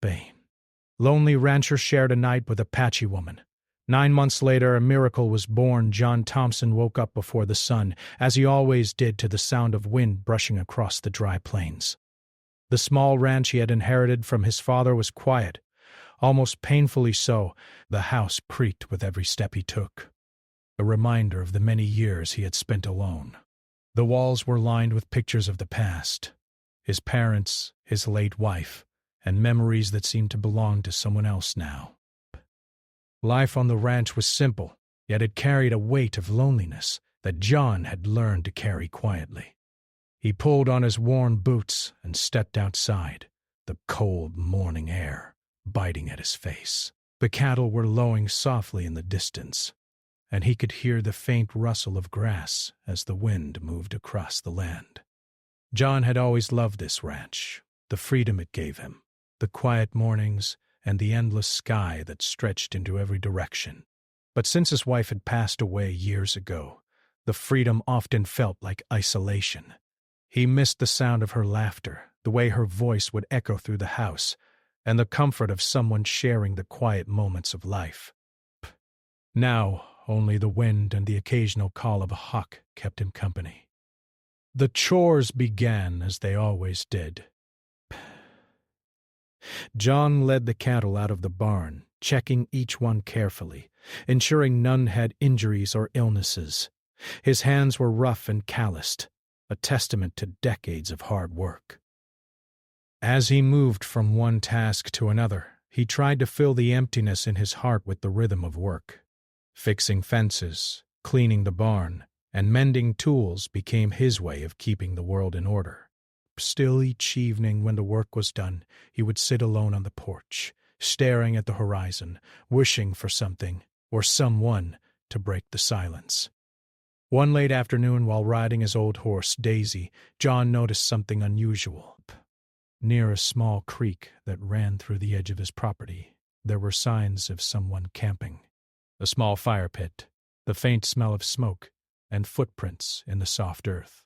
Bay. Lonely rancher shared a night with Apache woman. 9 months later, a miracle was born. John Thompson woke up before the sun, as he always did, to the sound of wind brushing across the dry plains. The small ranch he had inherited from his father was quiet, almost painfully so. The house creaked with every step he took, a reminder of the many years he had spent alone. The walls were lined with pictures of the past, his parents, his late wife, and memories that seemed to belong to someone else now. Life on the ranch was simple, yet it carried a weight of loneliness that John had learned to carry quietly. He pulled on his worn boots and stepped outside, the cold morning air biting at his face. The cattle were lowing softly in the distance, and he could hear the faint rustle of grass as the wind moved across the land. John had always loved this ranch, the freedom it gave him, the quiet mornings, and the endless sky that stretched into every direction. But since his wife had passed away years ago, the freedom often felt like isolation. He missed the sound of her laughter, the way her voice would echo through the house, and the comfort of someone sharing the quiet moments of life. Now, only the wind and the occasional call of a hawk kept him company. The chores began as they always did. John led the cattle out of the barn, checking each one carefully, ensuring none had injuries or illnesses. His hands were rough and calloused, a testament to decades of hard work. As he moved from one task to another, he tried to fill the emptiness in his heart with the rhythm of work. Fixing fences, cleaning the barn, and mending tools became his way of keeping the world in order. Still, each evening when the work was done, he would sit alone on the porch, staring at the horizon, wishing for something or someone to break the silence. One late afternoon, while riding his old horse, Daisy, John noticed something unusual. Near a small creek that ran through the edge of his property, there were signs of someone camping. A small fire pit, the faint smell of smoke, and footprints in the soft earth.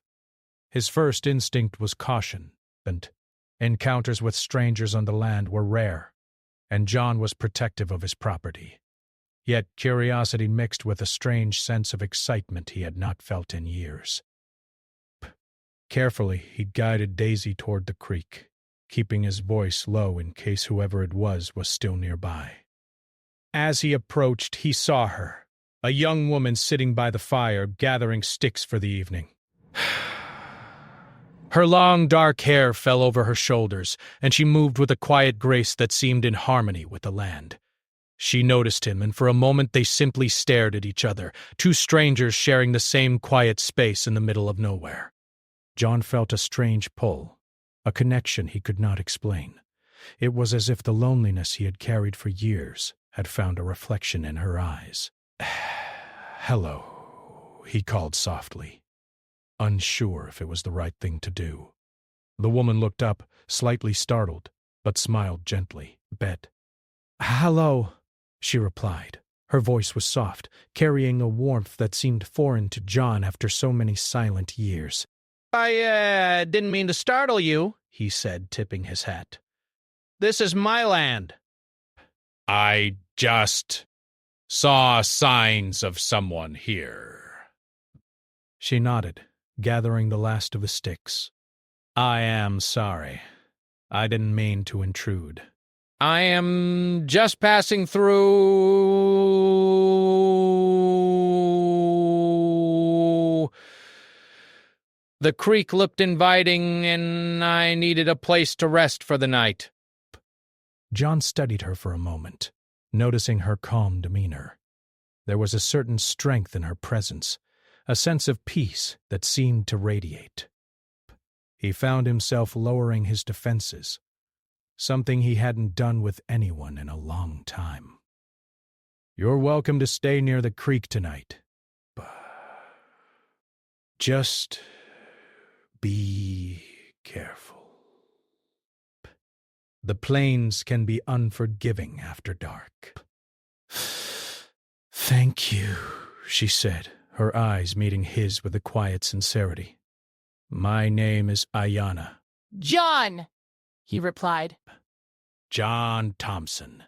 His first instinct was caution, and encounters with strangers on the land were rare, and John was protective of his property. Yet curiosity mixed with a strange sense of excitement he had not felt in years. Carefully, he guided Daisy toward the creek, keeping his voice low in case whoever it was still nearby. As he approached, he saw her, a young woman sitting by the fire, gathering sticks for the evening. Her long, dark hair fell over her shoulders, and she moved with a quiet grace that seemed in harmony with the land. She noticed him, and for a moment they simply stared at each other, two strangers sharing the same quiet space in the middle of nowhere. John felt a strange pull, a connection he could not explain. It was as if the loneliness he had carried for years had found a reflection in her eyes. "Hello," he called softly, unsure if it was the right thing to do. The woman looked up, slightly startled, but smiled gently. "Bet." "Hello," she replied. Her voice was soft, carrying a warmth that seemed foreign to John after so many silent years. "I didn't mean to startle you," he said, tipping his hat. "This is my land." "I just saw signs of someone here." She nodded, gathering the last of the sticks. "I am sorry. I didn't mean to intrude. I am just passing through. The creek looked inviting, and I needed a place to rest for the night." John studied her for a moment, noticing her calm demeanor. There was a certain strength in her presence, a sense of peace that seemed to radiate. He found himself lowering his defenses, something he hadn't done with anyone in a long time. "You're welcome to stay near the creek tonight. Just be careful. The plains can be unforgiving after dark." "Thank you," she said, her eyes meeting his with a quiet sincerity. "My name is Ayanna." "John," he replied. John Thompson.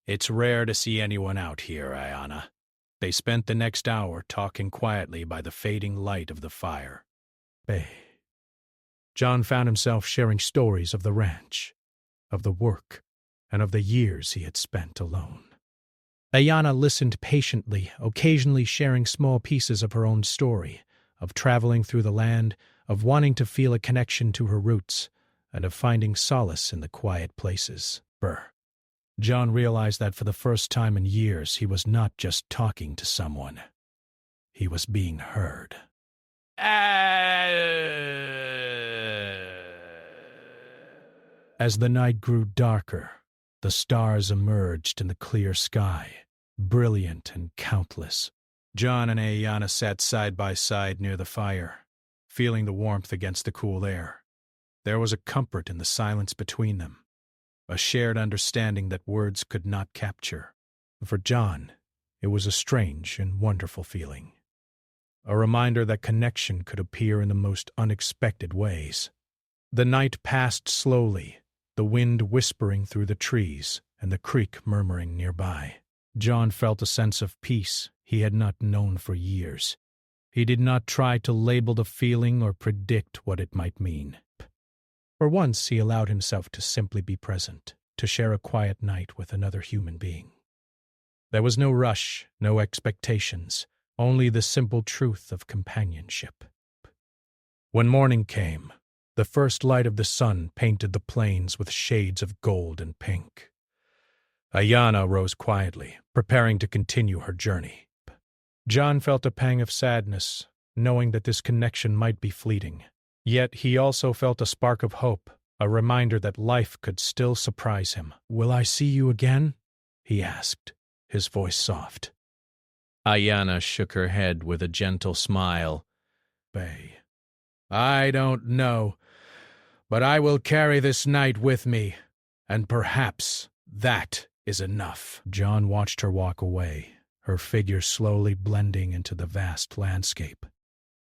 It's rare to see anyone out here, Ayanna. They spent the next hour talking quietly by the fading light of the fire. Bay. John found himself sharing stories of the ranch, of the work, and of the years he had spent alone. Ayanna listened patiently, occasionally sharing small pieces of her own story, of traveling through the land, of wanting to feel a connection to her roots, and of finding solace in the quiet places. John realized that for the first time in years he was not just talking to someone. He was being heard. As the night grew darker, the stars emerged in the clear sky, brilliant and countless. John and Ayanna sat side by side near the fire, feeling the warmth against the cool air. There was a comfort in the silence between them, a shared understanding that words could not capture. For John, it was a strange and wonderful feeling, a reminder that connection could appear in the most unexpected ways. The night passed slowly, the wind whispering through the trees and the creek murmuring nearby. John felt a sense of peace he had not known for years. He did not try to label the feeling or predict what it might mean. For once he allowed himself to simply be present, to share a quiet night with another human being. There was no rush, no expectations, only the simple truth of companionship. When morning came, the first light of the sun painted the plains with shades of gold and pink. Ayanna rose quietly, preparing to continue her journey. John felt a pang of sadness, knowing that this connection might be fleeting. Yet he also felt a spark of hope, a reminder that life could still surprise him. "Will I see you again?" he asked, his voice soft. Ayanna shook her head with a gentle smile. "Bay, I don't know, but I will carry this night with me, and perhaps that is enough." John watched her walk away, her figure slowly blending into the vast landscape.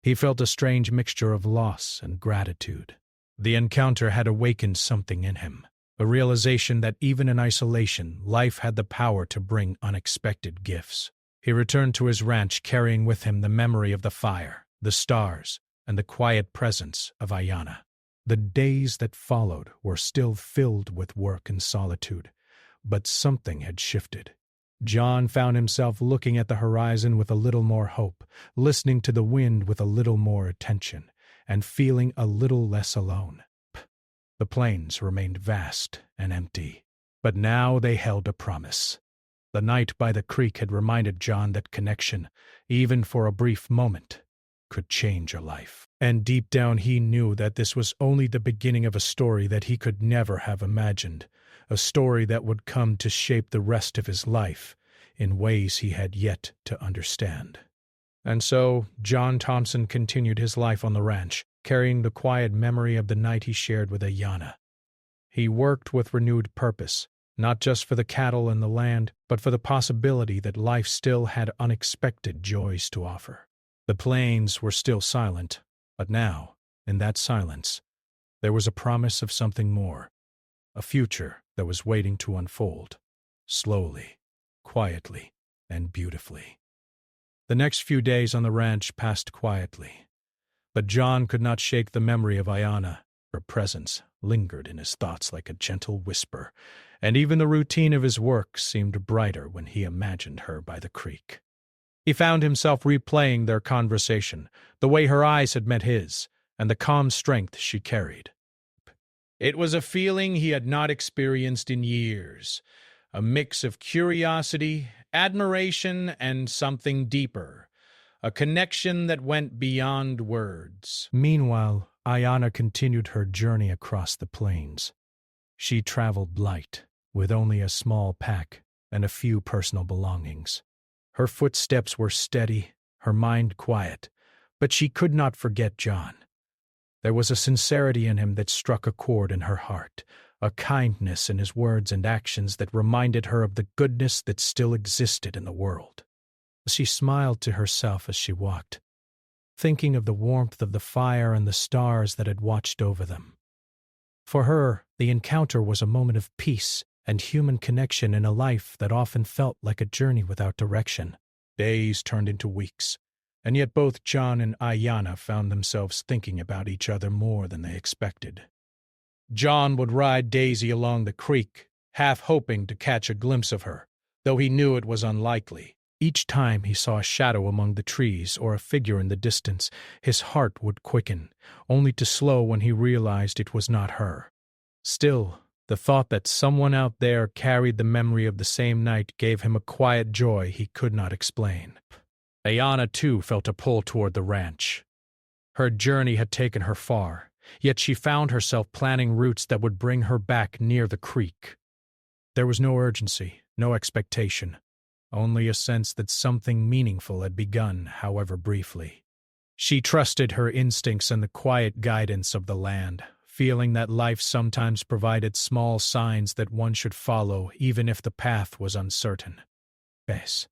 He felt a strange mixture of loss and gratitude. The encounter had awakened something in him, a realization that even in isolation, life had the power to bring unexpected gifts. He returned to his ranch carrying with him the memory of the fire, the stars, and the quiet presence of Ayanna. The days that followed were still filled with work and solitude, but something had shifted. John found himself looking at the horizon with a little more hope, listening to the wind with a little more attention, and feeling a little less alone. The plains remained vast and empty, but now they held a promise. The night by the creek had reminded John that connection, even for a brief moment, could change a life. And deep down he knew that this was only the beginning of a story that he could never have imagined, a story that would come to shape the rest of his life in ways he had yet to understand. And so John Thompson continued his life on the ranch, carrying the quiet memory of the night he shared with Ayanna. He worked with renewed purpose, not just for the cattle and the land, but for the possibility that life still had unexpected joys to offer. The plains were still silent, but now, in that silence, there was a promise of something more, a future that was waiting to unfold, slowly, quietly, and beautifully. The next few days on the ranch passed quietly, but John could not shake the memory of Ayanna. Her presence lingered in his thoughts like a gentle whisper, and even the routine of his work seemed brighter when he imagined her by the creek. He found himself replaying their conversation, the way her eyes had met his, and the calm strength she carried. It was a feeling he had not experienced in years, a mix of curiosity, admiration, and something deeper, a connection that went beyond words. Meanwhile, Ayanna continued her journey across the plains. She traveled light, with only a small pack and a few personal belongings. Her footsteps were steady, her mind quiet, but she could not forget John. There was a sincerity in him that struck a chord in her heart, a kindness in his words and actions that reminded her of the goodness that still existed in the world. She smiled to herself as she walked, thinking of the warmth of the fire and the stars that had watched over them. For her, the encounter was a moment of peace and human connection in a life that often felt like a journey without direction. Days turned into weeks, and yet both John and Ayanna found themselves thinking about each other more than they expected. John would ride Daisy along the creek, half hoping to catch a glimpse of her, though he knew it was unlikely. Each time he saw a shadow among the trees or a figure in the distance, his heart would quicken, only to slow when he realized it was not her. Still, the thought that someone out there carried the memory of the same night gave him a quiet joy he could not explain. Ayanna, too, felt a pull toward the ranch. Her journey had taken her far, yet she found herself planning routes that would bring her back near the creek. There was no urgency, no expectation, only a sense that something meaningful had begun, however briefly. She trusted her instincts and the quiet guidance of the land, feeling that life sometimes provided small signs that one should follow even if the path was uncertain. Yes.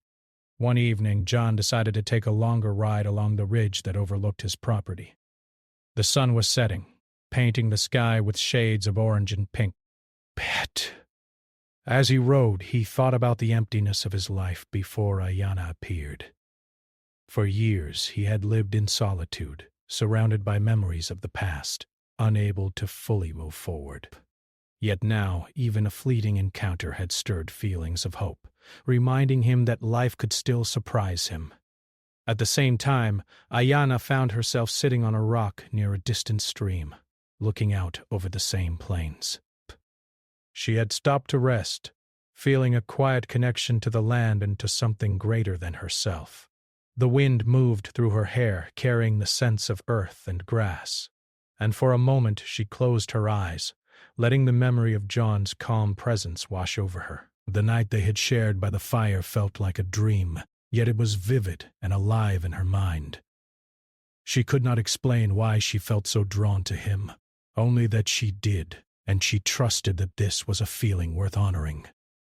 One evening, John decided to take a longer ride along the ridge that overlooked his property. The sun was setting, painting the sky with shades of orange and pink. Pet. As he rode, he thought about the emptiness of his life before Ayanna appeared. For years, he had lived in solitude, surrounded by memories of the past, unable to fully move forward. Yet now, even a fleeting encounter had stirred feelings of hope, reminding him that life could still surprise him. At the same time, Ayanna found herself sitting on a rock near a distant stream, looking out over the same plains. She had stopped to rest, feeling a quiet connection to the land and to something greater than herself. The wind moved through her hair, carrying the scents of earth and grass, and for a moment she closed her eyes, letting the memory of John's calm presence wash over her. The night they had shared by the fire felt like a dream, yet it was vivid and alive in her mind. She could not explain why she felt so drawn to him, only that she did, and she trusted that this was a feeling worth honoring.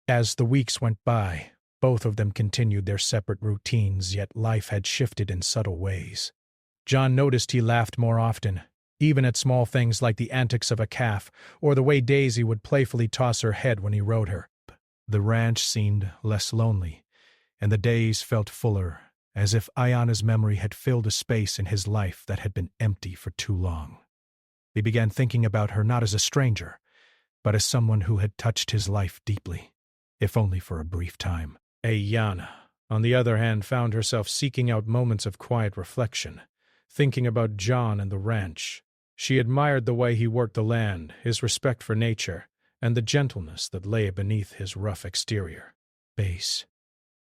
As the weeks went by, both of them continued their separate routines, yet life had shifted in subtle ways. John noticed he laughed more often, even at small things like the antics of a calf or the way Daisy would playfully toss her head when he rode her. The ranch seemed less lonely, and the days felt fuller, as if Ayanna's memory had filled a space in his life that had been empty for too long. He began thinking about her not as a stranger, but as someone who had touched his life deeply, if only for a brief time. Ayanna, on the other hand, found herself seeking out moments of quiet reflection, thinking about John and the ranch. She admired the way he worked the land, his respect for nature, and the gentleness that lay beneath his rough exterior. Base.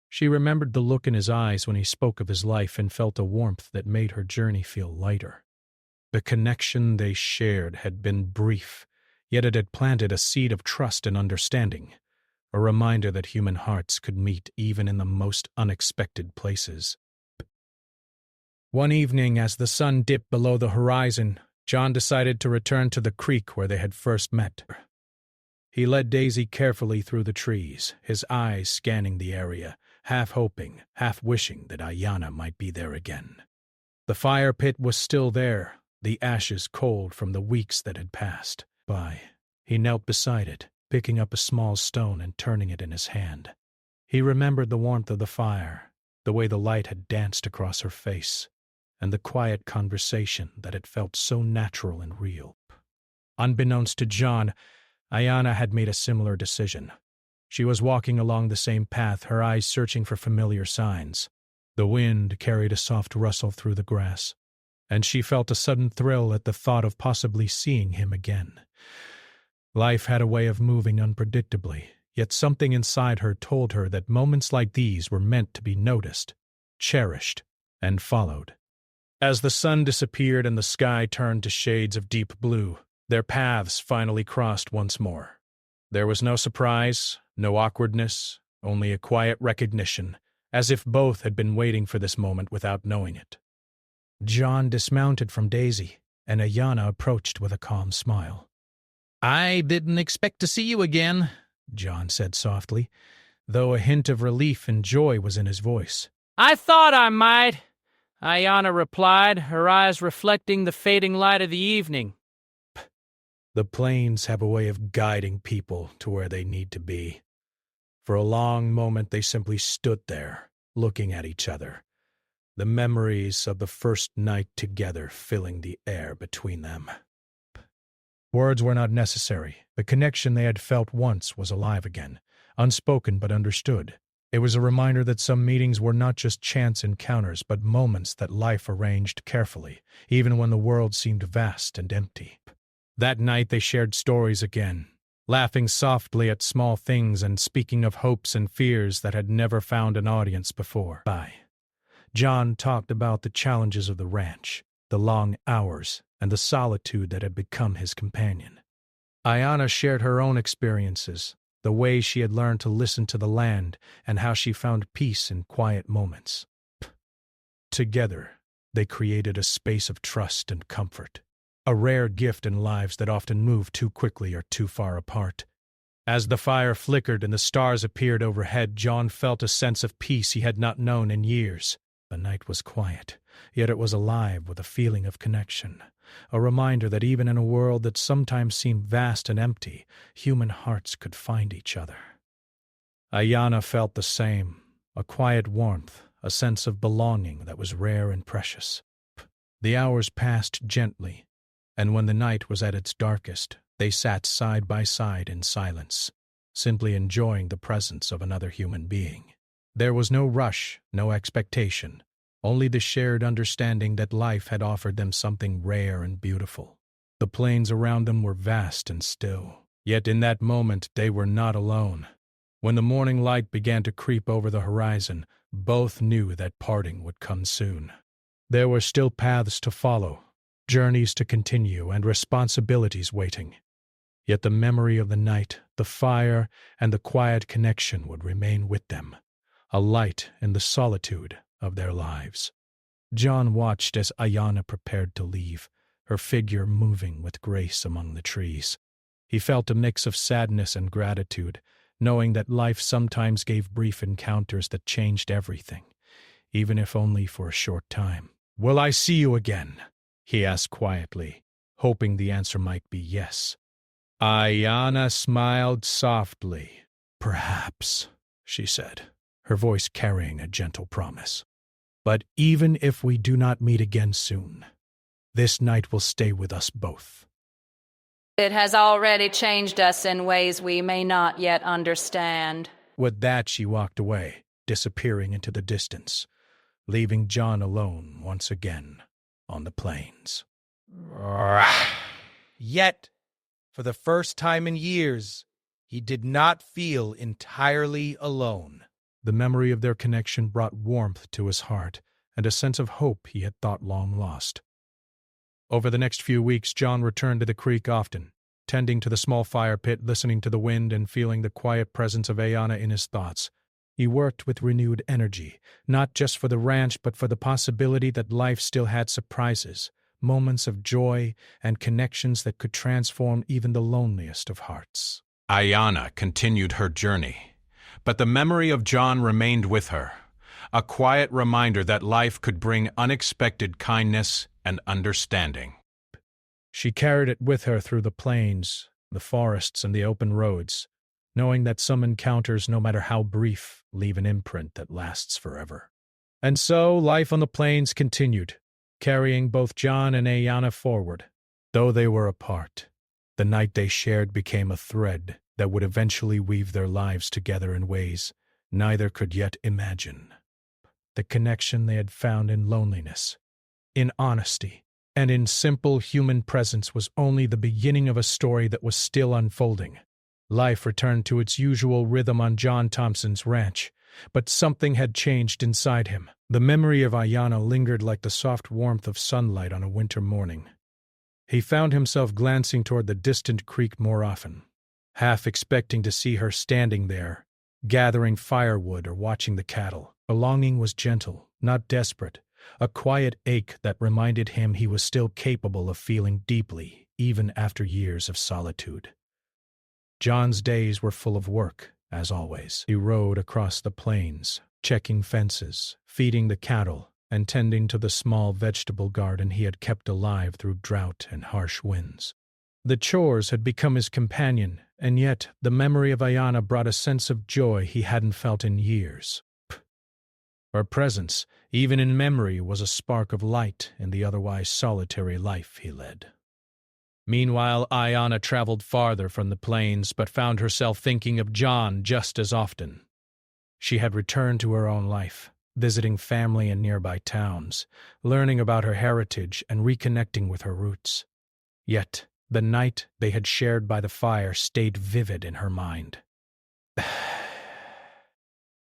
She remembered the look in his eyes when he spoke of his life and felt a warmth that made her journey feel lighter. The connection they shared had been brief, yet it had planted a seed of trust and understanding, a reminder that human hearts could meet even in the most unexpected places. One evening, as the sun dipped below the horizon, John decided to return to the creek where they had first met. He led Daisy carefully through the trees, his eyes scanning the area, half hoping, half wishing that Ayanna might be there again. The fire pit was still there, the ashes cold from the weeks that had passed by. He knelt beside it, picking up a small stone and turning it in his hand. He remembered the warmth of the fire, the way the light had danced across her face, and the quiet conversation that had felt so natural and real. Unbeknownst to John, Ayanna had made a similar decision. She was walking along the same path, her eyes searching for familiar signs. The wind carried a soft rustle through the grass, and she felt a sudden thrill at the thought of possibly seeing him again. Life had a way of moving unpredictably, yet something inside her told her that moments like these were meant to be noticed, cherished, and followed. As the sun disappeared and the sky turned to shades of deep blue, their paths finally crossed once more. There was no surprise, no awkwardness, only a quiet recognition, as if both had been waiting for this moment without knowing it. John dismounted from Daisy, and Ayanna approached with a calm smile. "I didn't expect to see you again," John said softly, though a hint of relief and joy was in his voice. "I thought I might," Ayanna replied, her eyes reflecting the fading light of the evening. The plains have a way of guiding people to where they need to be. For a long moment they simply stood there, looking at each other, the memories of the first night together filling the air between them. Words were not necessary. The connection they had felt once was alive again, unspoken but understood. It was a reminder that some meetings were not just chance encounters, but moments that life arranged carefully, even when the world seemed vast and empty. That night they shared stories again, laughing softly at small things and speaking of hopes and fears that had never found an audience before. John talked about the challenges of the ranch, the long hours, and the solitude that had become his companion. Ayanna shared her own experiences, the way she had learned to listen to the land and how she found peace in quiet moments. Together, they created a space of trust and comfort, a rare gift in lives that often move too quickly or too far apart. As the fire flickered and the stars appeared overhead, John felt a sense of peace he had not known in years. The night was quiet, yet it was alive with a feeling of connection, a reminder that even in a world that sometimes seemed vast and empty, human hearts could find each other. Ayanna felt the same, a quiet warmth, a sense of belonging that was rare and precious. The hours passed gently, and when the night was at its darkest, they sat side by side in silence, simply enjoying the presence of another human being. There was no rush, no expectation, only the shared understanding that life had offered them something rare and beautiful. The plains around them were vast and still, yet in that moment they were not alone. When the morning light began to creep over the horizon, both knew that parting would come soon. There were still paths to follow, journeys to continue, and responsibilities waiting. Yet the memory of the night, the fire, and the quiet connection would remain with them, a light in the solitude of their lives. John watched as Ayanna prepared to leave, her figure moving with grace among the trees. He felt a mix of sadness and gratitude, knowing that life sometimes gave brief encounters that changed everything, even if only for a short time. "Will I see you again?" he asked quietly, hoping the answer might be yes. Ayanna smiled softly. "Perhaps," she said, her voice carrying a gentle promise. "But even if we do not meet again soon, this night will stay with us both." It has already changed us in ways we may not yet understand. With that, she walked away, disappearing into the distance, leaving John alone once again on the plains. Yet, for the first time in years, he did not feel entirely alone. The memory of their connection brought warmth to his heart and a sense of hope he had thought long lost. Over the next few weeks, John returned to the creek often, tending to the small fire pit, listening to the wind, and feeling the quiet presence of Ayanna in his thoughts. He worked with renewed energy, not just for the ranch, but for the possibility that life still had surprises, moments of joy, and connections that could transform even the loneliest of hearts. Ayanna continued her journey, but the memory of John remained with her, a quiet reminder that life could bring unexpected kindness and understanding. She carried it with her through the plains, the forests, and the open roads, knowing that some encounters, no matter how brief, leave an imprint that lasts forever. And so life on the plains continued, carrying both John and Ayanna forward. Though they were apart, the night they shared became a thread that would eventually weave their lives together in ways neither could yet imagine. The connection they had found in loneliness, in honesty, and in simple human presence was only the beginning of a story that was still unfolding. Life returned to its usual rhythm on John Thompson's ranch, but something had changed inside him. The memory of Ayanna lingered like the soft warmth of sunlight on a winter morning. He found himself glancing toward the distant creek more often, half expecting to see her standing there, gathering firewood or watching the cattle. The longing was gentle, not desperate, a quiet ache that reminded him he was still capable of feeling deeply, even after years of solitude. John's days were full of work, as always. He rode across the plains, checking fences, feeding the cattle, and tending to the small vegetable garden he had kept alive through drought and harsh winds. The chores had become his companion, and yet the memory of Ayana brought a sense of joy he hadn't felt in years. Her presence, even in memory, was a spark of light in the otherwise solitary life he led. Meanwhile, Ayana traveled farther from the plains, but found herself thinking of John just as often. She had returned to her own life, visiting family in nearby towns, learning about her heritage and reconnecting with her roots. Yet, the night they had shared by the fire stayed vivid in her mind.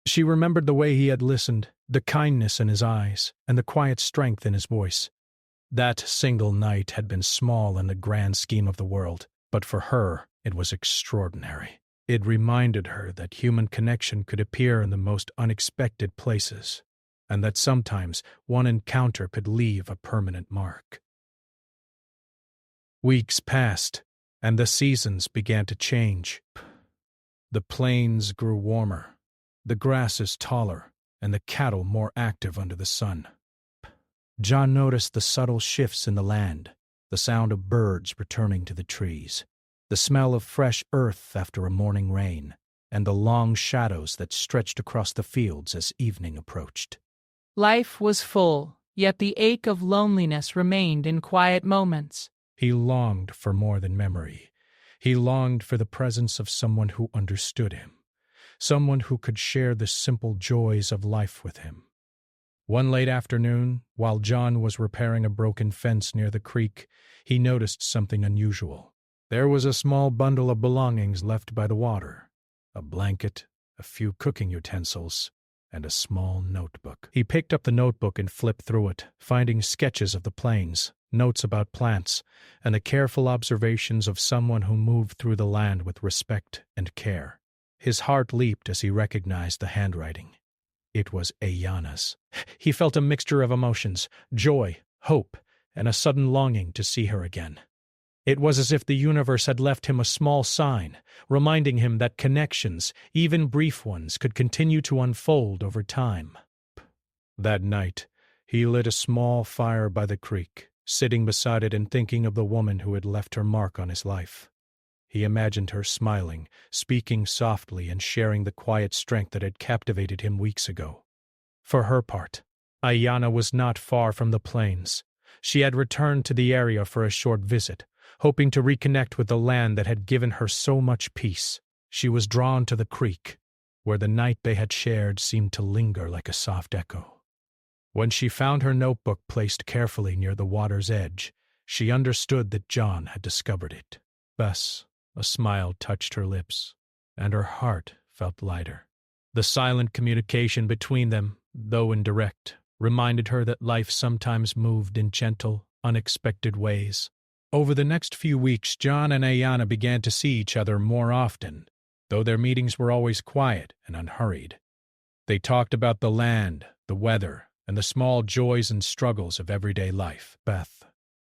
She remembered the way he had listened, the kindness in his eyes, and the quiet strength in his voice. That single night had been small in the grand scheme of the world, but for her it was extraordinary. It reminded her that human connection could appear in the most unexpected places, and that sometimes one encounter could leave a permanent mark. Weeks passed, and the seasons began to change. The plains grew warmer, the grasses taller, and the cattle more active under the sun. John noticed the subtle shifts in the land, the sound of birds returning to the trees, the smell of fresh earth after a morning rain, and the long shadows that stretched across the fields as evening approached. Life was full, yet the ache of loneliness remained in quiet moments. He longed for more than memory. He longed for the presence of someone who understood him, someone who could share the simple joys of life with him. One late afternoon, while John was repairing a broken fence near the creek, he noticed something unusual. There was a small bundle of belongings left by the water, a blanket, a few cooking utensils, and a small notebook. He picked up the notebook and flipped through it, finding sketches of the plains, notes about plants, and the careful observations of someone who moved through the land with respect and care. His heart leaped as he recognized the handwriting. It was Ayana's. He felt a mixture of emotions, joy, hope, and a sudden longing to see her again. It was as if the universe had left him a small sign, reminding him that connections, even brief ones, could continue to unfold over time. That night, he lit a small fire by the creek, sitting beside it and thinking of the woman who had left her mark on his life. He imagined her smiling, speaking softly, and sharing the quiet strength that had captivated him weeks ago. For her part, Ayana was not far from the plains. She had returned to the area for a short visit, hoping to reconnect with the land that had given her so much peace. She was drawn to the creek, where the night they had shared seemed to linger like a soft echo. When she found her notebook placed carefully near the water's edge, she understood that John had discovered it. Thus, a smile touched her lips, and her heart felt lighter. The silent communication between them, though indirect, reminded her that life sometimes moved in gentle, unexpected ways. Over the next few weeks, John and Ayana began to see each other more often, though their meetings were always quiet and unhurried. They talked about the land, the weather, and the small joys and struggles of everyday life.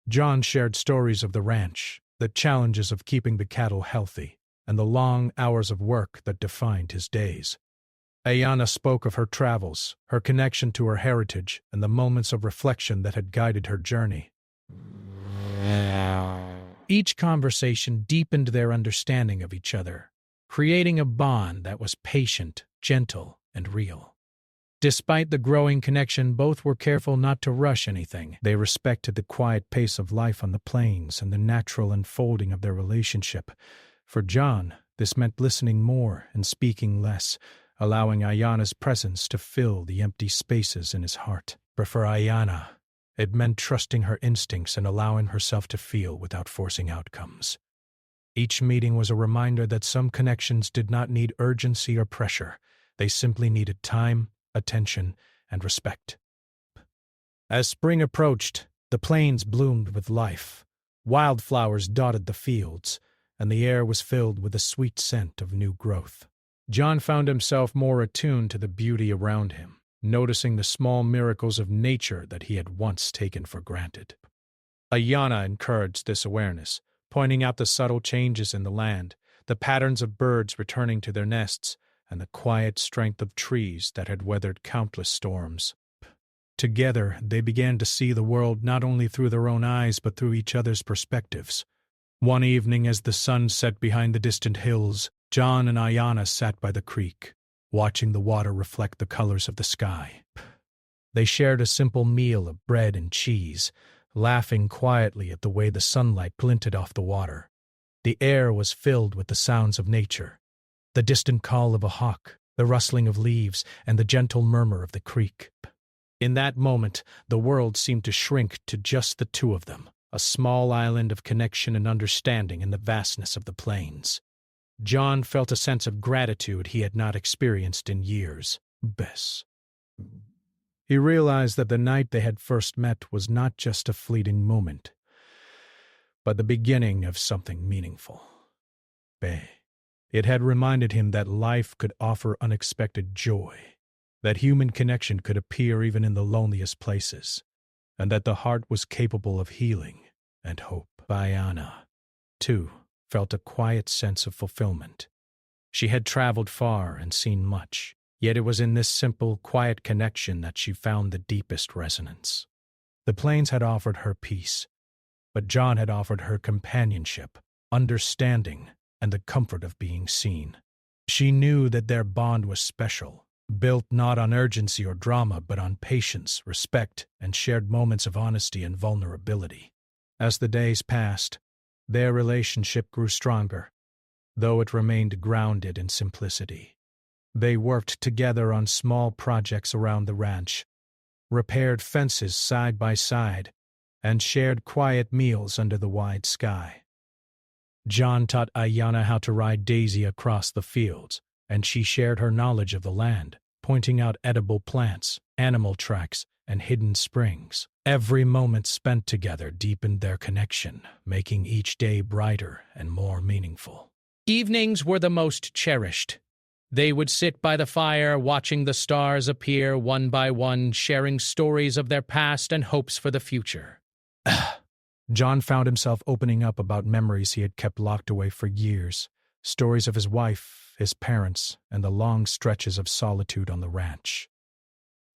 John shared stories of the ranch, the challenges of keeping the cattle healthy, and the long hours of work that defined his days. Ayana spoke of her travels, her connection to her heritage, and the moments of reflection that had guided her journey. Each conversation deepened their understanding of each other, creating a bond that was patient, gentle, and real. Despite the growing connection, both were careful not to rush anything. They respected the quiet pace of life on the plains and the natural unfolding of their relationship. For John, this meant listening more and speaking less, allowing Ayana's presence to fill the empty spaces in his heart. But for Ayana, it meant trusting her instincts and allowing herself to feel without forcing outcomes. Each meeting was a reminder that some connections did not need urgency or pressure. They simply needed time, attention, and respect. As spring approached, the plains bloomed with life. Wildflowers dotted the fields, and the air was filled with the sweet scent of new growth. John found himself more attuned to the beauty around him, noticing the small miracles of nature that he had once taken for granted. Ayana encouraged this awareness, pointing out the subtle changes in the land, the patterns of birds returning to their nests, and the quiet strength of trees that had weathered countless storms. Together, they began to see the world not only through their own eyes but through each other's perspectives. One evening, as the sun set behind the distant hills, John and Ayanna sat by the creek, watching the water reflect the colors of the sky. They shared a simple meal of bread and cheese, laughing quietly at the way the sunlight glinted off the water. The air was filled with the sounds of nature, the distant call of a hawk, the rustling of leaves, and the gentle murmur of the creek. In that moment, the world seemed to shrink to just the two of them, a small island of connection and understanding in the vastness of the plains. John felt a sense of gratitude he had not experienced in years. Bess. He realized that the night they had first met was not just a fleeting moment, but the beginning of something meaningful. It had reminded him that life could offer unexpected joy, that human connection could appear even in the loneliest places, and that the heart was capable of healing and hope. Ayanna, too, felt a quiet sense of fulfillment. She had traveled far and seen much, yet it was in this simple, quiet connection that she found the deepest resonance. The plains had offered her peace, but John had offered her companionship, understanding, and the comfort of being seen. She knew that their bond was special, built not on urgency or drama, but on patience, respect, and shared moments of honesty and vulnerability. As the days passed, their relationship grew stronger, though it remained grounded in simplicity. They worked together on small projects around the ranch, repaired fences side by side, and shared quiet meals under the wide sky. John taught Ayanna how to ride Daisy across the fields, and she shared her knowledge of the land, pointing out edible plants, animal tracks, and hidden springs. Every moment spent together deepened their connection, making each day brighter and more meaningful. Evenings were the most cherished. They would sit by the fire, watching the stars appear one by one, sharing stories of their past and hopes for the future. John found himself opening up about memories he had kept locked away for years, stories of his wife, his parents, and the long stretches of solitude on the ranch.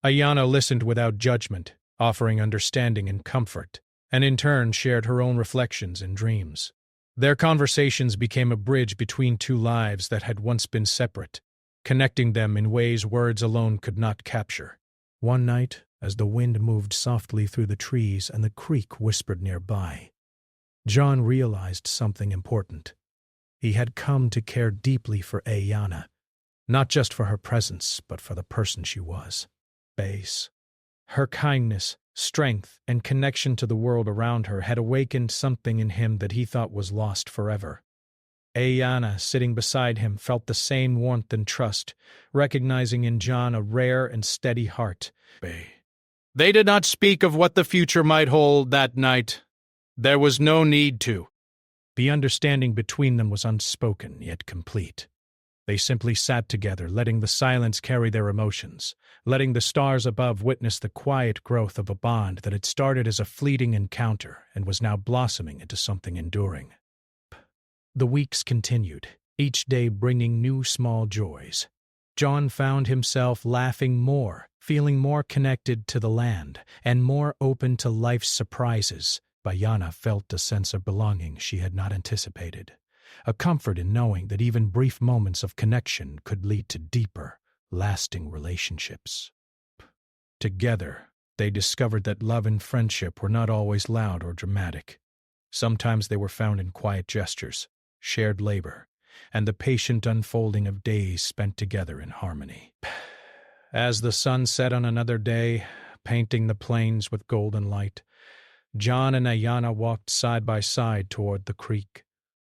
Ayanna listened without judgment, offering understanding and comfort, and in turn shared her own reflections and dreams. Their conversations became a bridge between two lives that had once been separate, connecting them in ways words alone could not capture. One night, as the wind moved softly through the trees and the creek whispered nearby, John realized something important. He had come to care deeply for Ayanna, not just for her presence, but for the person she was. Her kindness, strength, and connection to the world around her had awakened something in him that he thought was lost forever. Ayanna, sitting beside him, felt the same warmth and trust, recognizing in John a rare and steady heart. They did not speak of what the future might hold that night. There was no need to. The understanding between them was unspoken, yet complete. They simply sat together, letting the silence carry their emotions, letting the stars above witness the quiet growth of a bond that had started as a fleeting encounter and was now blossoming into something enduring. The weeks continued, each day bringing new small joys. John found himself laughing more, feeling more connected to the land, and more open to life's surprises. Ayanna felt a sense of belonging she had not anticipated, a comfort in knowing that even brief moments of connection could lead to deeper, lasting relationships. Together, they discovered that love and friendship were not always loud or dramatic. Sometimes they were found in quiet gestures, shared labor, and the patient unfolding of days spent together in harmony. As the sun set on another day, painting the plains with golden light, John and Ayanna walked side by side toward the creek.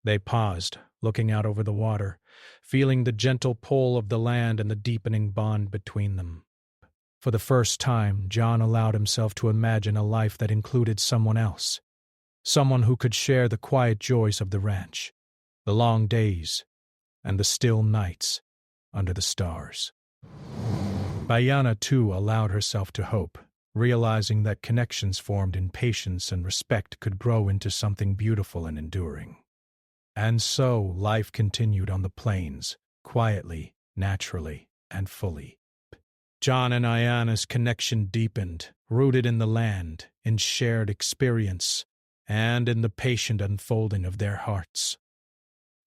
They paused, looking out over the water, feeling the gentle pull of the land and the deepening bond between them. For the first time, John allowed himself to imagine a life that included someone else, someone who could share the quiet joys of the ranch, the long days, and the still nights under the stars. Ayanna, too, allowed herself to hope, realizing that connections formed in patience and respect could grow into something beautiful and enduring. And so life continued on the plains, quietly, naturally, and fully. John and Ayanna's connection deepened, rooted in the land, in shared experience, and in the patient unfolding of their hearts.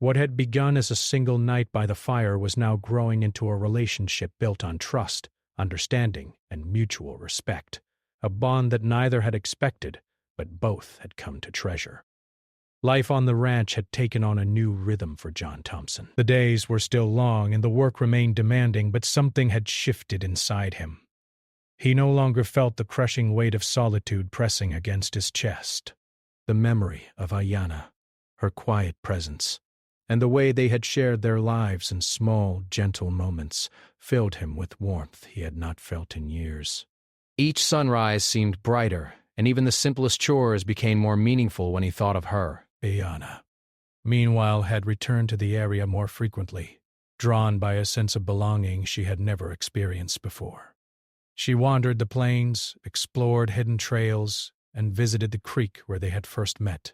What had begun as a single night by the fire was now growing into a relationship built on trust, understanding, and mutual respect, a bond that neither had expected, but both had come to treasure. Life on the ranch had taken on a new rhythm for John Thompson. The days were still long and the work remained demanding, but something had shifted inside him. He no longer felt the crushing weight of solitude pressing against his chest. The memory of Ayanna, her quiet presence, and the way they had shared their lives in small, gentle moments filled him with warmth he had not felt in years. Each sunrise seemed brighter, and even the simplest chores became more meaningful when he thought of her. Ayanna, meanwhile, had returned to the area more frequently, drawn by a sense of belonging she had never experienced before. She wandered the plains, explored hidden trails, and visited the creek where they had first met.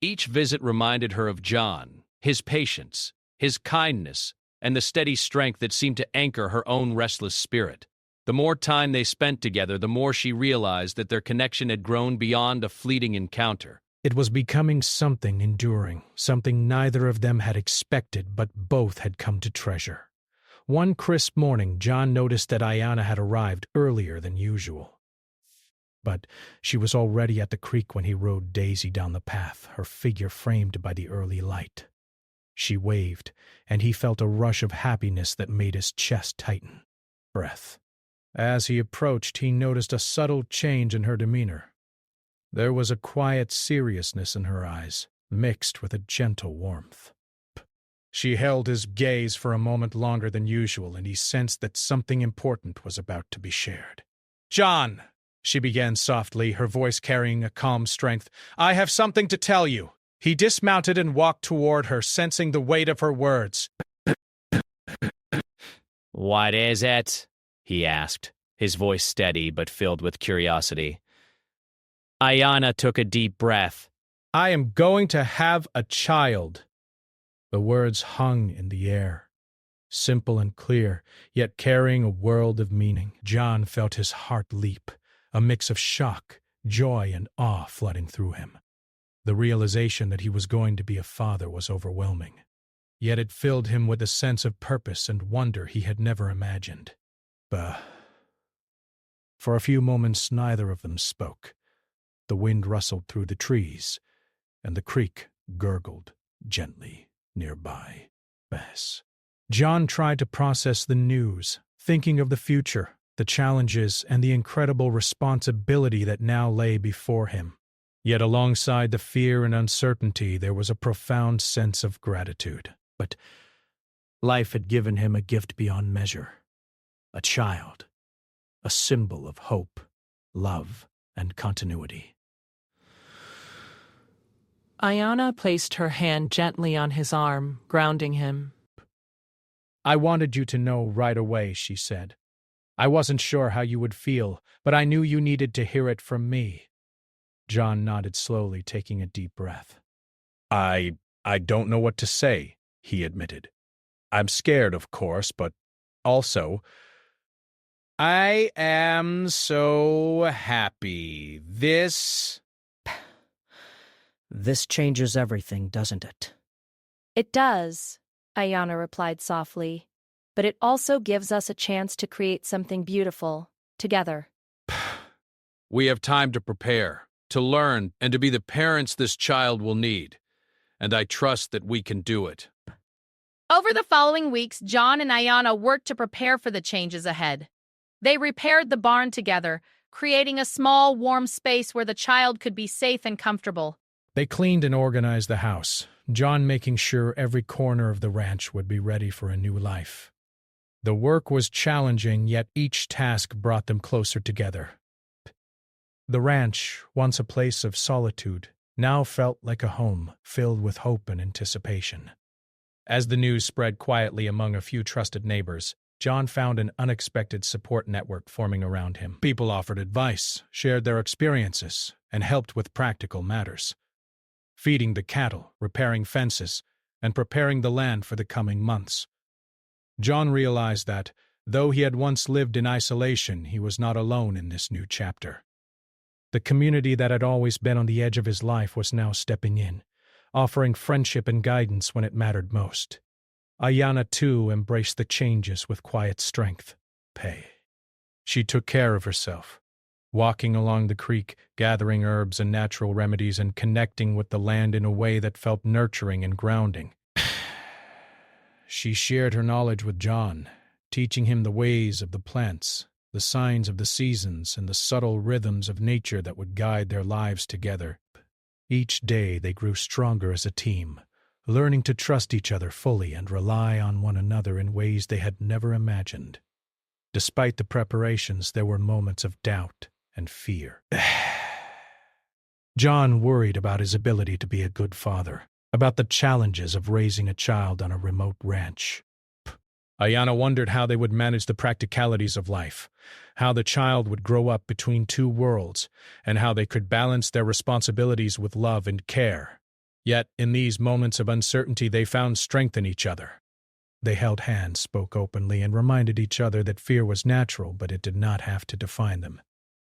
Each visit reminded her of John, his patience, his kindness, and the steady strength that seemed to anchor her own restless spirit. The more time they spent together, the more she realized that their connection had grown beyond a fleeting encounter. It was becoming something enduring, something neither of them had expected but both had come to treasure. One crisp morning, John noticed that Ayanna had arrived earlier than usual. But she was already at the creek when he rode Daisy down the path, her figure framed by the early light. She waved, and he felt a rush of happiness that made his chest tighten. Breath. As he approached, he noticed a subtle change in her demeanor. There was a quiet seriousness in her eyes, mixed with a gentle warmth. She held his gaze for a moment longer than usual, and he sensed that something important was about to be shared. "John," she began softly, her voice carrying a calm strength, "I have something to tell you." He dismounted and walked toward her, sensing the weight of her words. "What is it?" he asked, his voice steady but filled with curiosity. Ayanna took a deep breath. "I am going to have a child." The words hung in the air, simple and clear, yet carrying a world of meaning. John felt his heart leap, a mix of shock, joy, and awe flooding through him. The realization that he was going to be a father was overwhelming, yet it filled him with a sense of purpose and wonder he had never imagined. For a few moments, neither of them spoke. The wind rustled through the trees, and the creek gurgled gently nearby. John tried to process the news, thinking of the future, the challenges, and the incredible responsibility that now lay before him. Yet alongside the fear and uncertainty, there was a profound sense of gratitude. But life had given him a gift beyond measure. A child, a symbol of hope, love, and continuity. Ayanna placed her hand gently on his arm, grounding him. "I wanted you to know right away," she said. "I wasn't sure how you would feel, but I knew you needed to hear it from me." John nodded slowly, taking a deep breath. I don't know what to say," he admitted. "I'm scared, of course, but also, I am so happy. This changes everything, doesn't it?" "It does," Ayanna replied softly, "but it also gives us a chance to create something beautiful, together." We have time to prepare, to learn, and to be the parents this child will need, and I trust that we can do it." Over the following weeks, John and Ayanna worked to prepare for the changes ahead. They repaired the barn together, creating a small, warm space where the child could be safe and comfortable. They cleaned and organized the house, John making sure every corner of the ranch would be ready for a new life. The work was challenging, yet each task brought them closer together. The ranch, once a place of solitude, now felt like a home filled with hope and anticipation. As the news spread quietly among a few trusted neighbors, John found an unexpected support network forming around him. People offered advice, shared their experiences, and helped with practical matters. Feeding the cattle, repairing fences, and preparing the land for the coming months. John realized that, though he had once lived in isolation, he was not alone in this new chapter. The community that had always been on the edge of his life was now stepping in, offering friendship and guidance when it mattered most. Ayana, too, embraced the changes with quiet strength. She took care of herself, walking along the creek, gathering herbs and natural remedies and connecting with the land in a way that felt nurturing and grounding. She shared her knowledge with John, teaching him the ways of the plants, the signs of the seasons, and the subtle rhythms of nature that would guide their lives together. Each day they grew stronger as a team, learning to trust each other fully and rely on one another in ways they had never imagined. Despite the preparations, there were moments of doubt and fear. John worried about his ability to be a good father, about the challenges of raising a child on a remote ranch. Ayana wondered how they would manage the practicalities of life, how the child would grow up between two worlds, and how they could balance their responsibilities with love and care. Yet, in these moments of uncertainty, they found strength in each other. They held hands, spoke openly, and reminded each other that fear was natural, but it did not have to define them.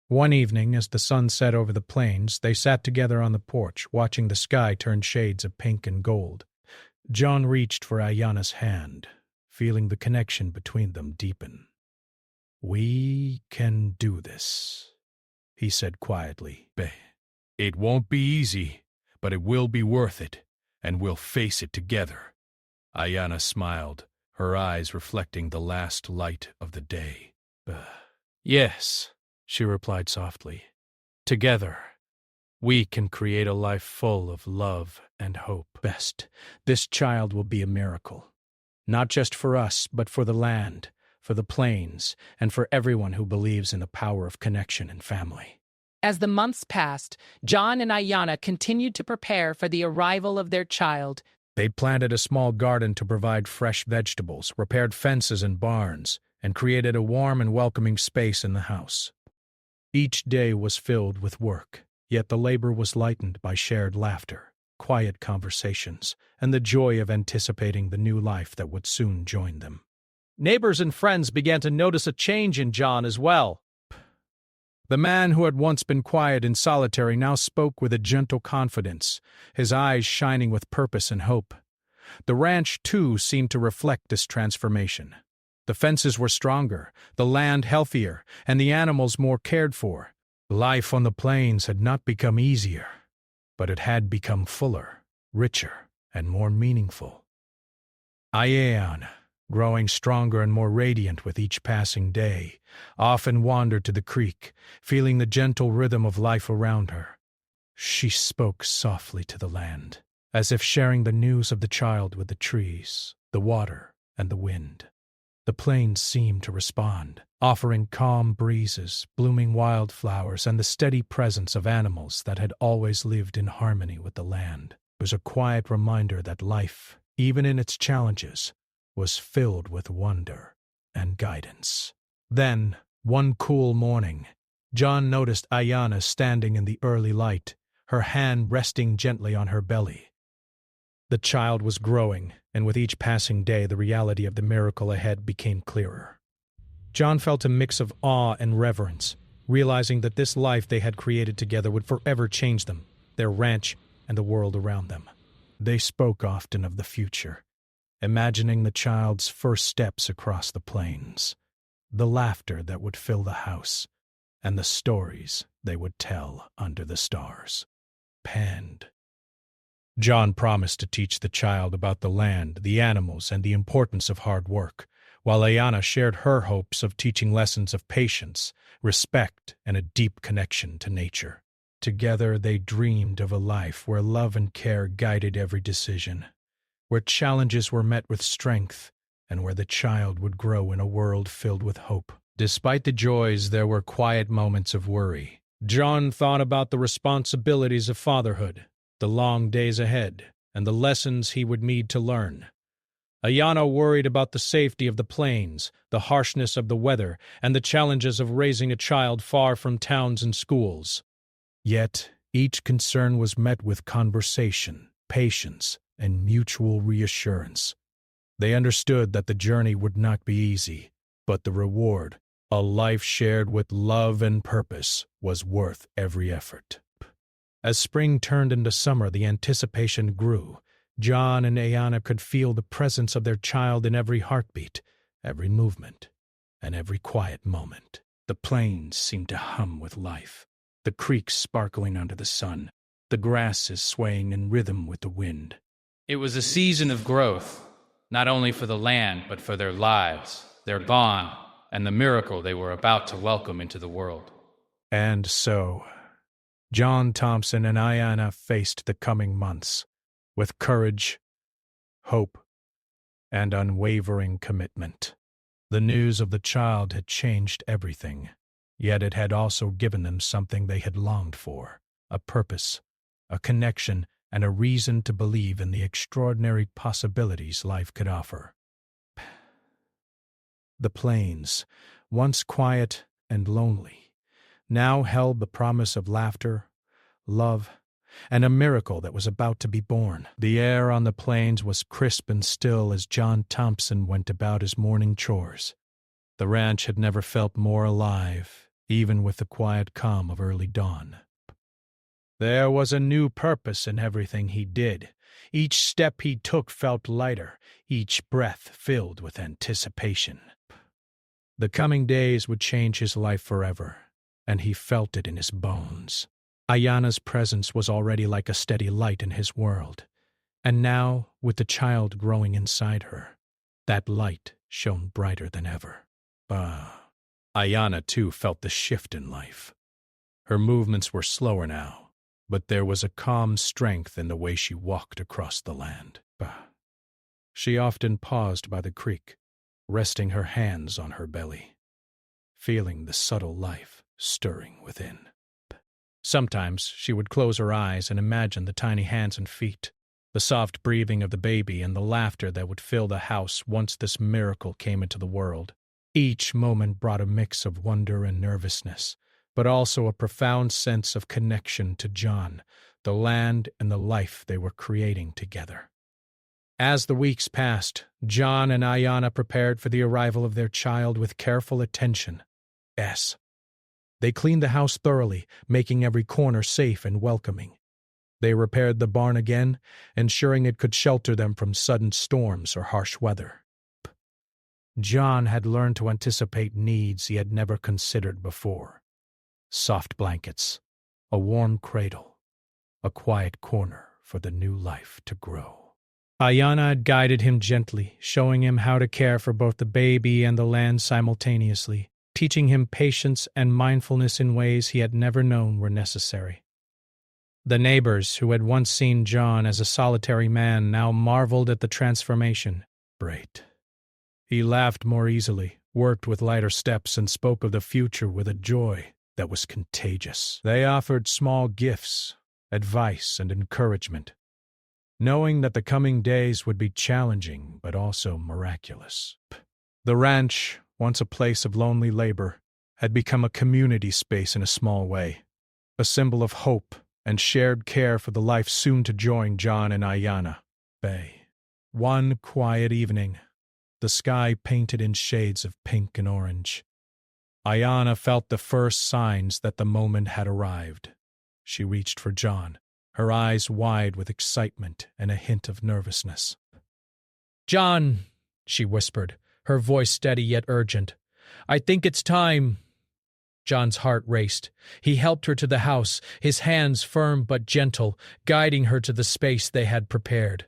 One evening, as the sun set over the plains, they sat together on the porch, watching the sky turn shades of pink and gold. John reached for Ayana's hand, feeling the connection between them deepen. "We can do this," he said quietly. It won't be easy, but it will be worth it, and we'll face it together." Ayana smiled, her eyes reflecting the last light of the day. "Yes," she replied softly. "Together, we can create a life full of love and hope. This child will be a miracle. Not just for us, but for the land, for the plains, and for everyone who believes in the power of connection and family." As the months passed, John and Ayana continued to prepare for the arrival of their child. They planted a small garden to provide fresh vegetables, repaired fences and barns, and created a warm and welcoming space in the house. Each day was filled with work, yet the labor was lightened by shared laughter, quiet conversations, and the joy of anticipating the new life that would soon join them. Neighbors and friends began to notice a change in John as well. The man who had once been quiet and solitary now spoke with a gentle confidence, his eyes shining with purpose and hope. The ranch, too, seemed to reflect this transformation. The fences were stronger, the land healthier, and the animals more cared for. Life on the plains had not become easier, but it had become fuller, richer, and more meaningful. Ayana, growing stronger and more radiant with each passing day, often wandered to the creek, feeling the gentle rhythm of life around her. She spoke softly to the land, as if sharing the news of the child with the trees, the water, and the wind. The plains seemed to respond, offering calm breezes, blooming wildflowers, and the steady presence of animals that had always lived in harmony with the land. It was a quiet reminder that life, even in its challenges, was filled with wonder and guidance. Then, one cool morning, John noticed Ayana standing in the early light, her hand resting gently on her belly. The child was growing, and with each passing day the reality of the miracle ahead became clearer. John felt a mix of awe and reverence, realizing that this life they had created together would forever change them, their ranch, and the world around them. They spoke often of the future, imagining the child's first steps across the plains, the laughter that would fill the house, and the stories they would tell under the stars. John promised to teach the child about the land, the animals, and the importance of hard work, while Ayana shared her hopes of teaching lessons of patience, respect, and a deep connection to nature. Together they dreamed of a life where love and care guided every decision, where challenges were met with strength, and where the child would grow in a world filled with hope. Despite the joys, there were quiet moments of worry. John thought about the responsibilities of fatherhood, the long days ahead, and the lessons he would need to learn. Ayana worried about the safety of the plains, the harshness of the weather, and the challenges of raising a child far from towns and schools. Yet, each concern was met with conversation, patience, and mutual reassurance. They understood that the journey would not be easy, but the reward A life shared with love and purpose was worth every effort. As spring turned into summer, the anticipation grew. John and Ayanna could feel the presence of their child in every heartbeat, every movement, and every quiet moment. The plains seemed to hum with life, the creeks sparkling under the sun, the grasses swaying in rhythm with the wind. It was a season of growth, not only for the land, but for their lives, their bond, and the miracle they were about to welcome into the world. And so, John Thompson and Ayanna faced the coming months with courage, hope, and unwavering commitment. The news of the child had changed everything, yet it had also given them something they had longed for, a purpose, a connection, and a reason to believe in the extraordinary possibilities life could offer. The plains, once quiet and lonely, now held the promise of laughter, love, and a miracle that was about to be born. The air on the plains was crisp and still as John Thompson went about his morning chores. The ranch had never felt more alive, even with the quiet calm of early dawn. There was a new purpose in everything he did. Each step he took felt lighter, each breath filled with anticipation. The coming days would change his life forever, and he felt it in his bones. Ayanna's presence was already like a steady light in his world, and now, with the child growing inside her, that light shone brighter than ever. Ayanna, too, felt the shift in life. Her movements were slower now, but there was a calm strength in the way she walked across the land. She often paused by the creek, resting her hands on her belly, feeling the subtle life stirring within. Sometimes she would close her eyes and imagine the tiny hands and feet, the soft breathing of the baby, and the laughter that would fill the house once this miracle came into the world. Each moment brought a mix of wonder and nervousness, but also a profound sense of connection to John, the land, and the life they were creating together. As the weeks passed, John and Ayanna prepared for the arrival of their child with careful attention. They cleaned the house thoroughly, making every corner safe and welcoming. They repaired the barn again, ensuring it could shelter them from sudden storms or harsh weather. John had learned to anticipate needs he had never considered before. Soft blankets, a warm cradle, a quiet corner for the new life to grow. Ayanna had guided him gently, showing him how to care for both the baby and the land simultaneously, teaching him patience and mindfulness in ways he had never known were necessary. The neighbors, who had once seen John as a solitary man, now marveled at the transformation. He laughed more easily, worked with lighter steps, and spoke of the future with a joy that was contagious. They offered small gifts, advice, and encouragement, knowing that the coming days would be challenging but also miraculous. The ranch, once a place of lonely labor, had become a community space in a small way, a symbol of hope and shared care for the life soon to join John and Ayanna. One quiet evening, the sky painted in shades of pink and orange. Ayanna felt the first signs that the moment had arrived. She reached for John, her eyes wide with excitement and a hint of nervousness. "John," she whispered, her voice steady yet urgent, "I think it's time." John's heart raced. He helped her to the house, his hands firm but gentle, guiding her to the space they had prepared.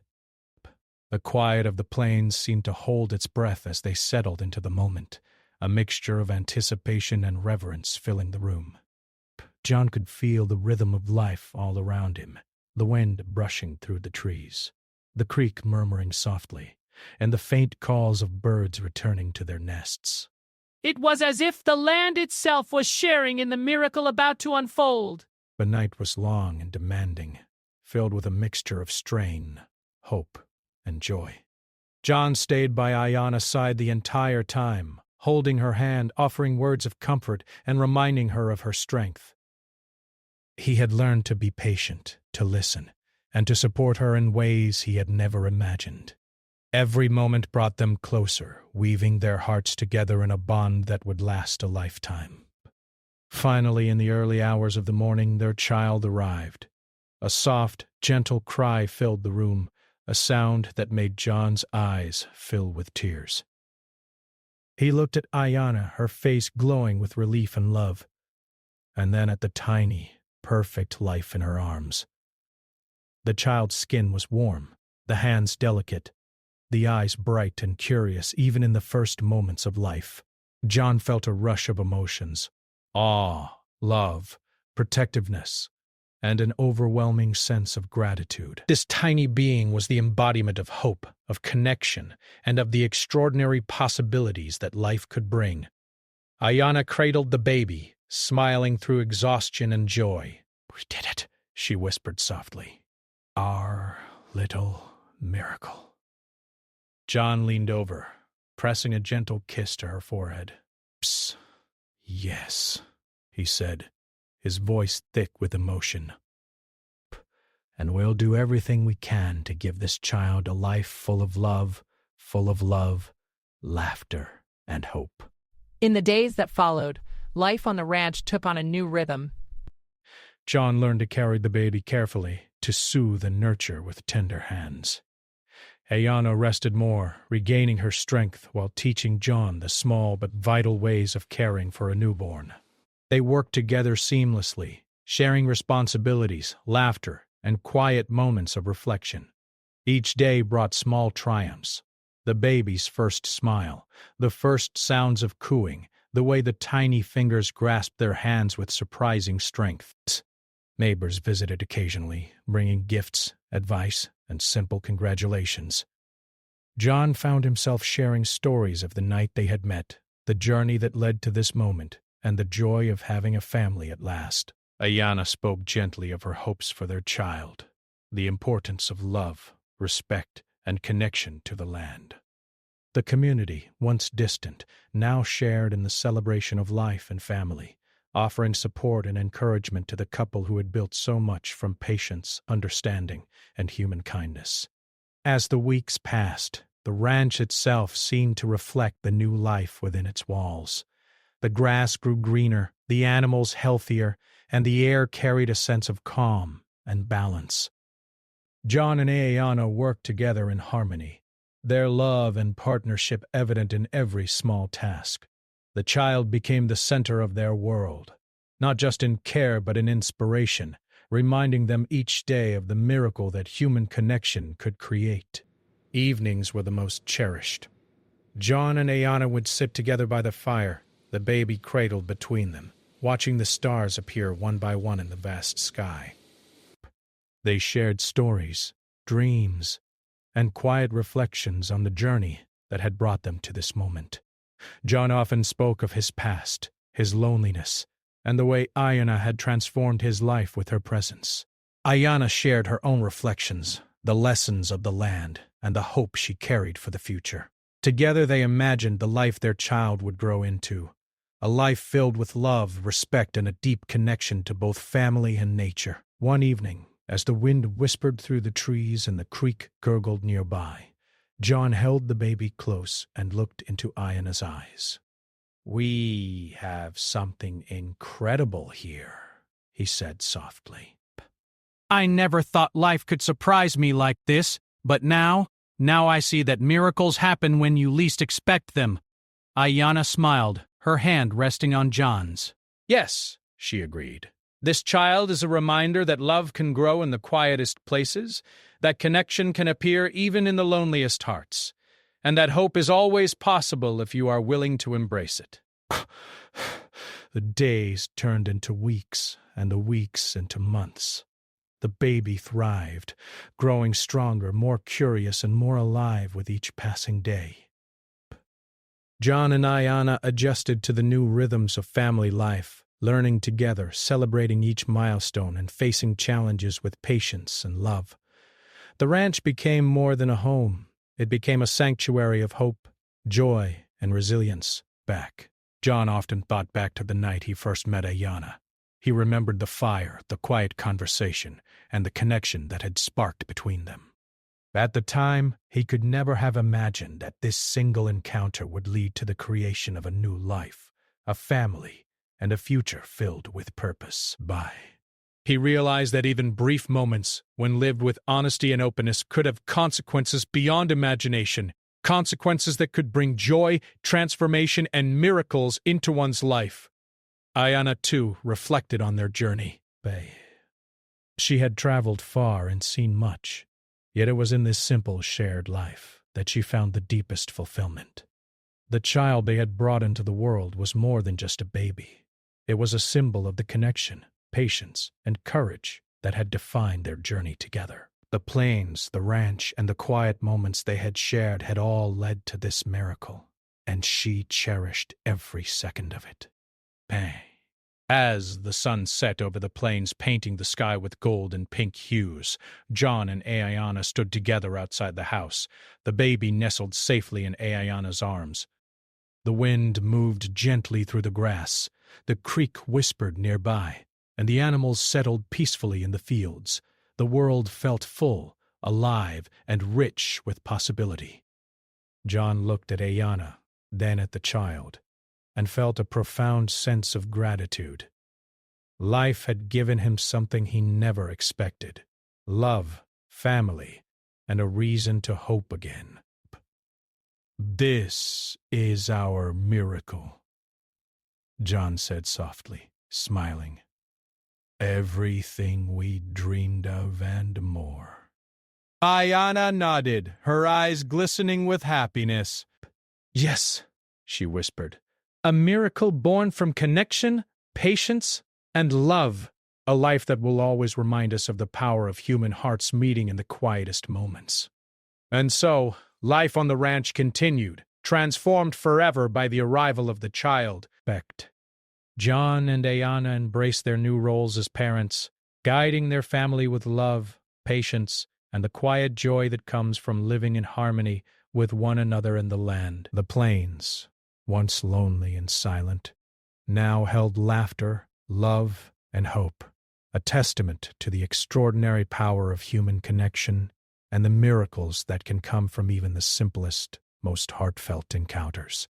The quiet of the plains seemed to hold its breath as they settled into the moment, a mixture of anticipation and reverence filling the room. John could feel the rhythm of life all around him, the wind brushing through the trees, the creek murmuring softly, and the faint calls of birds returning to their nests. It was as if the land itself was sharing in the miracle about to unfold. The night was long and demanding, filled with a mixture of strain, hope, and joy. John stayed by Ayanna's side the entire time, holding her hand, offering words of comfort, and reminding her of her strength. He had learned to be patient, to listen, and to support her in ways he had never imagined. Every moment brought them closer, weaving their hearts together in a bond that would last a lifetime. Finally, in the early hours of the morning, their child arrived. A soft, gentle cry filled the room, a sound that made John's eyes fill with tears. He looked at Ayanna, her face glowing with relief and love, and then at the tiny, perfect life in her arms. The child's skin was warm, the hands delicate, the eyes bright and curious even in the first moments of life. John felt a rush of emotions: awe, love, protectiveness, and an overwhelming sense of gratitude. This tiny being was the embodiment of hope, of connection, and of the extraordinary possibilities that life could bring. Ayanna cradled the baby, smiling through exhaustion and joy. "We did it," she whispered softly. "Our little miracle." John leaned over, pressing a gentle kiss to her forehead. "Psst, yes," he said, his voice thick with emotion. "And we'll do everything we can to give this child a life full of love, laughter, and hope." In the days that followed, life on the ranch took on a new rhythm. John learned to carry the baby carefully, to soothe and nurture with tender hands. Ayanna rested more, regaining her strength while teaching John the small but vital ways of caring for a newborn. They worked together seamlessly, sharing responsibilities, laughter, and quiet moments of reflection. Each day brought small triumphs: the baby's first smile, the first sounds of cooing, the way the tiny fingers grasped their hands with surprising strength. Neighbors visited occasionally, bringing gifts, advice, and simple congratulations. John found himself sharing stories of the night they had met, the journey that led to this moment, and the joy of having a family at last. Ayanna spoke gently of her hopes for their child, the importance of love, respect, and connection to the land. The community, once distant, now shared in the celebration of life and family, offering support and encouragement to the couple who had built so much from patience, understanding, and human kindness. As the weeks passed, the ranch itself seemed to reflect the new life within its walls. The grass grew greener, the animals healthier, and the air carried a sense of calm and balance. John and Ayanna worked together in harmony, their love and partnership evident in every small task. The child became the center of their world, not just in care but in inspiration, reminding them each day of the miracle that human connection could create. Evenings were the most cherished. John and Ayanna would sit together by the fire, the baby cradled between them, watching the stars appear one by one in the vast sky. They shared stories, dreams, and quiet reflections on the journey that had brought them to this moment. John often spoke of his past, his loneliness, and the way Ayanna had transformed his life with her presence. Ayanna shared her own reflections, the lessons of the land, and the hope she carried for the future. Together they imagined the life their child would grow into, a life filled with love, respect, and a deep connection to both family and nature. One evening, as the wind whispered through the trees and the creek gurgled nearby, John held the baby close and looked into Ayanna's eyes. "We have something incredible here," he said softly. "I never thought life could surprise me like this, but now I see that miracles happen when you least expect them." Ayanna smiled, her hand resting on John's. "Yes," she agreed. "This child is a reminder that love can grow in the quietest places, that connection can appear even in the loneliest hearts, and that hope is always possible if you are willing to embrace it." The days turned into weeks, and the weeks into months. The baby thrived, growing stronger, more curious, and more alive with each passing day. John and Ayanna adjusted to the new rhythms of family life, learning together, celebrating each milestone, and facing challenges with patience and love. The ranch became more than a home. It became a sanctuary of hope, joy, and resilience. John often thought back to the night he first met Ayanna. He remembered the fire, the quiet conversation, and the connection that had sparked between them. At the time, he could never have imagined that this single encounter would lead to the creation of a new life, a family, and a future filled with purpose. He realized that even brief moments, when lived with honesty and openness, could have consequences beyond imagination, consequences that could bring joy, transformation, and miracles into one's life. Ayana, too, reflected on their journey. She had traveled far and seen much, yet it was in this simple shared life that she found the deepest fulfillment. The child they had brought into the world was more than just a baby. It was a symbol of the connection, patience, and courage that had defined their journey together. The plains, the ranch, and the quiet moments they had shared had all led to this miracle, and she cherished every second of it. As the sun set over the plains, painting the sky with gold and pink hues, John and Ayana stood together outside the house, the baby nestled safely in Ayana's arms. The wind moved gently through the grass, the creek whispered nearby, and the animals settled peacefully in the fields. The world felt full, alive, and rich with possibility. John looked at Ayana, then at the child, and felt a profound sense of gratitude. Life had given him something he never expected: love, family, and a reason to hope again. "This is our miracle," John said softly, smiling. "Everything we dreamed of and more." Ayana nodded, her eyes glistening with happiness. "Yes," she whispered. "A miracle born from connection, patience, and love. A life that will always remind us of the power of human hearts meeting in the quietest moments." And so, life on the ranch continued, transformed forever by the arrival of the child. John and Ayana embraced their new roles as parents, guiding their family with love, patience, and the quiet joy that comes from living in harmony with one another in the land. The plains, once lonely and silent, now held laughter, love, and hope, a testament to the extraordinary power of human connection and the miracles that can come from even the simplest, most heartfelt encounters.